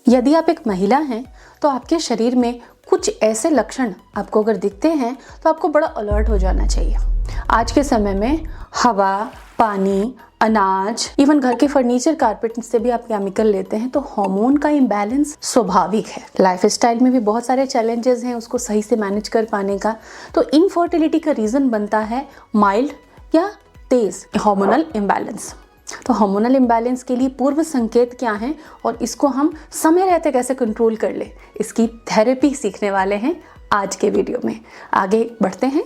यदि आप एक महिला हैं तो आपके शरीर में कुछ ऐसे लक्षण आपको अगर दिखते हैं तो आपको बड़ा अलर्ट हो जाना चाहिए। आज के समय में हवा, पानी, अनाज, इवन घर के फर्नीचर, कारपेट से भी आप केमिकल लेते हैं, तो हार्मोन का इम्बैलेंस स्वाभाविक है। लाइफस्टाइल में भी बहुत सारे चैलेंजेस हैं उसको सही से मैनेज कर पाने का। तो इनफर्टिलिटी का रीज़न बनता है माइल्ड या तेज हार्मोनल इम्बैलेंस। तो हार्मोनल इम्बैलेंस के लिए पूर्व संकेत क्या हैं और इसको हम समय रहते कैसे कंट्रोल कर ले, इसकी थेरेपी सीखने वाले हैं आज के वीडियो में। आगे बढ़ते हैं।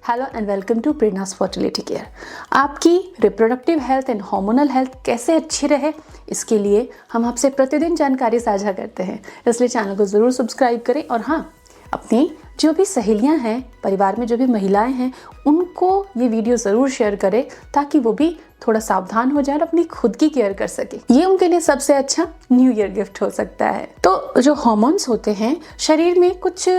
Hello and welcome to Prerna's fertility care. आपकी reproductive health and hormonal health कैसे अच्छी रहे, इसके लिए हम आपसे प्रतिदिन जानकारी साझा करते हैं, इसलिए चैनल को ज़रूर सब्सक्राइब करें। और हाँ, अपनी जो भी सहेलियां हैं, परिवार में जो भी महिलाएं हैं, उनको ये वीडियो ज़रूर शेयर करें ताकि वो भी थोड़ा सावधान हो जाए और अपनी खुद की केयर कर सके। ये उनके लिए सबसे अच्छा न्यू ईयर गिफ्ट हो सकता है। तो जो हार्मोन्स होते हैं, शरीर में कुछ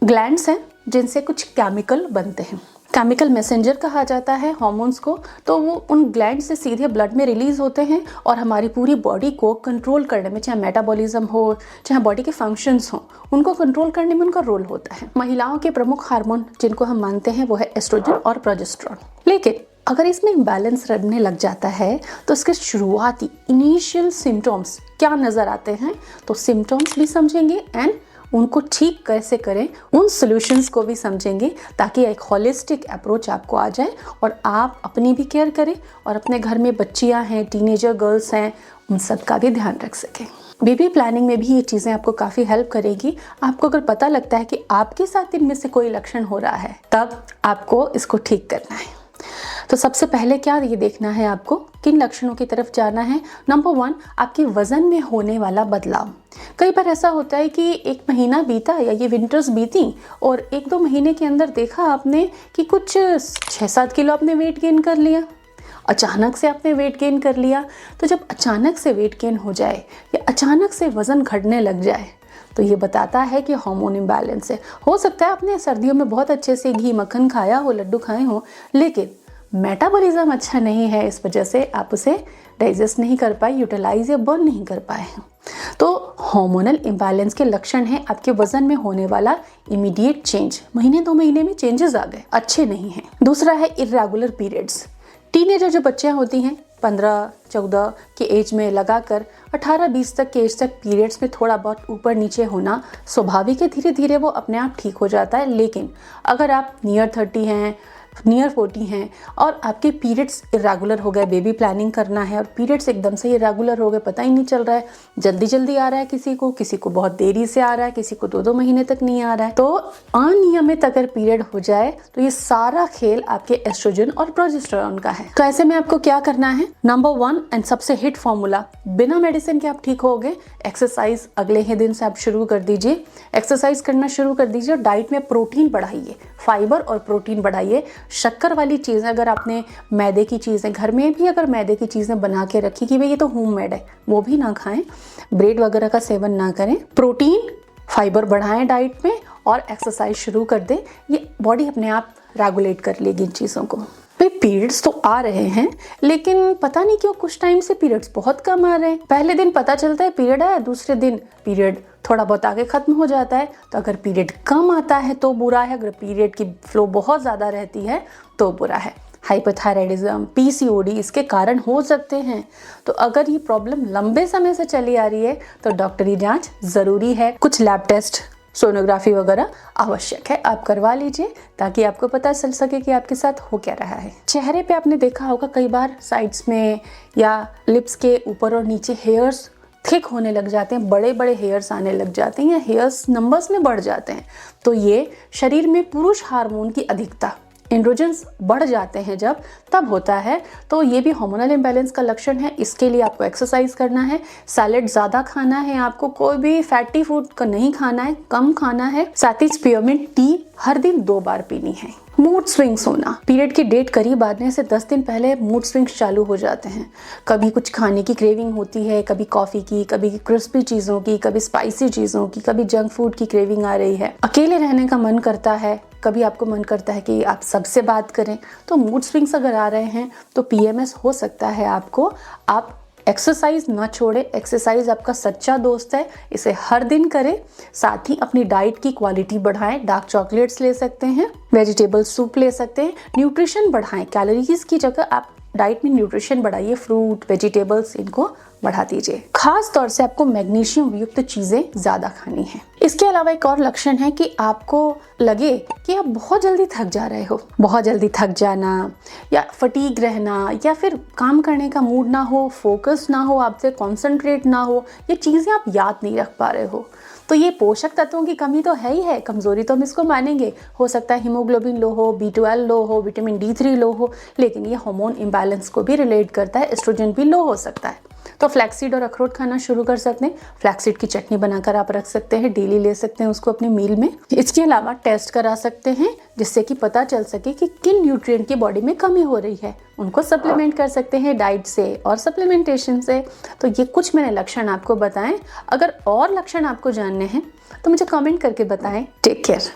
ग्लैंड्स हैं जिनसे कुछ केमिकल बनते हैं। केमिकल मैसेंजर कहा जाता है हार्मोन्स को। तो वो उन ग्लैंड से सीधे ब्लड में रिलीज होते हैं और हमारी पूरी बॉडी को कंट्रोल करने में, चाहे मेटाबॉलिज्म हो, चाहे बॉडी के फंक्शंस हो, उनको कंट्रोल करने में उनका रोल होता है। महिलाओं के प्रमुख हार्मोन जिनको हम मानते हैं वो है एस्ट्रोजन और प्रोजेस्टेरोन। लेकिन अगर इसमें इम्बैलेंस रहने लग जाता है तो इसके शुरुआती इनिशियल सिम्टम्स क्या नज़र आते हैं, तो सिम्टम्स भी समझेंगे एंड उनको ठीक कैसे करें, उन सॉल्यूशंस को भी समझेंगे ताकि एक होलिस्टिक अप्रोच आपको आ जाए और आप अपनी भी केयर करें और अपने घर में बच्चियां हैं, टीनेजर गर्ल्स हैं, उन सब का भी ध्यान रख सकें। बेबी प्लानिंग में भी ये चीज़ें आपको काफ़ी हेल्प करेगी। आपको अगर पता लगता है कि आपके साथ इनमें से कोई लक्षण हो रहा है, तब आपको इसको ठीक करना है। तो सबसे पहले क्या ये देखना है आपको, किन लक्षणों की तरफ जाना है। नंबर 1, आपके वजन में होने वाला बदलाव। कई बार ऐसा होता है कि एक महीना बीता या ये विंटर्स बीती और 1-2 महीने के अंदर देखा आपने कि कुछ 6-7 किलो आपने वेट गेन कर लिया, अचानक से आपने वेट गेन कर लिया। तो जब अचानक से वेट गेन हो जाए या अचानक से वज़न घटने लग जाए तो ये बताता है कि हार्मोन इम्बैलेंस है। हो सकता है आपने सर्दियों में बहुत अच्छे से घी मक्खन खाया हो, लड्डू खाए हो, लेकिन मेटाबॉलिज्म अच्छा नहीं है, इस वजह से आप उसे डाइजेस्ट नहीं कर पाए, यूटिलाइज या बर्न नहीं कर पाए हैं। तो हार्मोनल इम्बैलेंस के लक्षण हैं आपके वजन में होने वाला इमीडिएट चेंज। महीने 2 महीने में चेंजेस आ गए, अच्छे नहीं हैं। दूसरा है इर्रेगुलर पीरियड्स। टीनेजर जो बच्चियां होती हैं 15-14 के एज में लगाकर 18-20 तक के एज तक पीरियड्स में थोड़ा बहुत ऊपर नीचे होना स्वाभाविक है। धीरे धीरे वो अपने आप ठीक हो जाता है। लेकिन अगर आप नियर 30 हैं, नियर 40 हैं और आपके पीरियड्स इरेगुलर हो गए, बेबी प्लानिंग करना है और पीरियड्स एकदम से इरेगुलर हो गए, पता ही नहीं चल रहा है, जल्दी जल्दी आ रहा है किसी को बहुत देरी से आ रहा है, किसी को 2-2 महीने तक नहीं आ रहा है, तो अनियमित अगर पीरियड हो जाए तो ये सारा खेल आपके एस्ट्रोजन और प्रोजेस्टेरोन का है। तो ऐसे में आपको क्या करना है, नंबर 1 एंड सबसे हिट फॉर्मूला, बिना मेडिसिन के आप ठीक होगे, एक्सरसाइज अगले ही दिन से आप शुरू कर दीजिए। एक्सरसाइज करना शुरू कर दीजिए और डाइट में प्रोटीन बढ़ाइए, फाइबर और प्रोटीन बढ़ाइए। शक्कर वाली चीज़ें, अगर आपने मैदे की चीज़ें घर में भी अगर मैदे की चीज़ें बना के रखी कि भाई ये तो होममेड है, वो भी ना खाएं। ब्रेड वगैरह का सेवन ना करें। प्रोटीन फाइबर बढ़ाएं डाइट में और एक्सरसाइज शुरू कर दें। ये बॉडी अपने आप रेगुलेट कर लेगी इन चीज़ों को। भाई पीरियड्स तो आ रहे हैं, लेकिन पता नहीं क्यों कुछ टाइम से पीरियड्स बहुत कम आ रहे हैं। पहले दिन पता चलता है पीरियड है, दूसरे दिन पीरियड थोड़ा बहुत आगे खत्म हो जाता है। तो अगर पीरियड कम आता है तो बुरा है, अगर पीरियड की फ्लो बहुत ज़्यादा रहती है तो बुरा है। हाइपोथायराइडिज्म, पीसीओडी इसके कारण हो सकते हैं। तो अगर ये प्रॉब्लम लंबे समय से चली आ रही है तो डॉक्टरी जांच ज़रूरी है। कुछ लैब टेस्ट, सोनोग्राफी वगैरह आवश्यक है, आप करवा लीजिए ताकि आपको पता चल सके कि आपके साथ हो क्या रहा है। चेहरे पे आपने देखा होगा कई बार साइड्स में या लिप्स के ऊपर और नीचे हेयर्स थिक होने लग जाते हैं, बड़े बड़े हेयर्स आने लग जाते हैं या हेयर्स नंबर्स में बढ़ जाते हैं। तो ये शरीर में पुरुष हार्मोन की अधिकता, एंड्रोजन्स बढ़ जाते हैं जब, तब होता है। तो ये भी हार्मोनल इम्बैलेंस का लक्षण है। इसके लिए आपको एक्सरसाइज करना है, सैलेड ज़्यादा खाना है, आपको कोई भी फैटी फूड का नहीं खाना है, कम खाना है। साथ ही स्पीयरमिंट टी हर दिन 2 बार पीनी है। मूड स्विंग्स होना, पीरियड की डेट करीब आने से 10 दिन पहले मूड स्विंग्स चालू हो जाते हैं। कभी कुछ खाने की क्रेविंग होती है, कभी कॉफ़ी की, कभी क्रिस्पी चीज़ों की, कभी स्पाइसी चीज़ों की, कभी जंक फूड की क्रेविंग आ रही है। अकेले रहने का मन करता है, कभी आपको मन करता है कि आप सबसे बात करें, तो मूड स्विंग्स अगर आ रहे हैं तो PMS हो सकता है आपको। आप एक्सरसाइज ना छोड़े, एक्सरसाइज आपका सच्चा दोस्त है, इसे हर दिन करें। साथ ही अपनी डाइट की क्वालिटी बढ़ाएं, डार्क चॉकलेट्स ले सकते हैं, वेजिटेबल सूप ले सकते हैं, न्यूट्रिशन बढ़ाएं, कैलोरीज की जगह आप डाइट में न्यूट्रिशन बढ़ाइए, फ्रूट वेजिटेबल्स इनको बढ़ा दीजिए। खास तौर से आपको मैग्नीशियम युक्त चीजें ज्यादा खानी है। इसके अलावा एक और लक्षण है कि आपको लगे कि आप बहुत जल्दी थक जा रहे हो, बहुत जल्दी थक जाना या फटीग रहना या फिर काम करने का मूड ना हो, फोकस ना हो, आपसे कॉन्सेंट्रेट ना हो, ये चीजें आप याद नहीं रख पा रहे हो, तो ये पोषक तत्वों की कमी तो है ही है, कमजोरी तो हम इसको मानेंगे। हो सकता है हीमोग्लोबिन लो हो, B12 लो हो, विटामिन D3 लो हो, लेकिन ये हार्मोन इम्बैलेंस को भी रिलेट करता है, एस्ट्रोजन भी लो हो सकता है। तो फ्लैक्सीड और अखरोट खाना शुरू कर सकते हैं। फ्लैक्सीड की चटनी बनाकर आप रख सकते हैं, डेली ले सकते हैं उसको अपनी मील में। इसके अलावा टेस्ट करा सकते हैं जिससे कि पता चल सके कि किन न्यूट्रिएंट की बॉडी में कमी हो रही है, उनको सप्लीमेंट कर सकते हैं डाइट से और सप्लीमेंटेशन से। तो ये कुछ मैंने लक्षण आपको बताएं। अगर और लक्षण आपको जानने हैं तो मुझे कमेंट करके बताएं। Take care.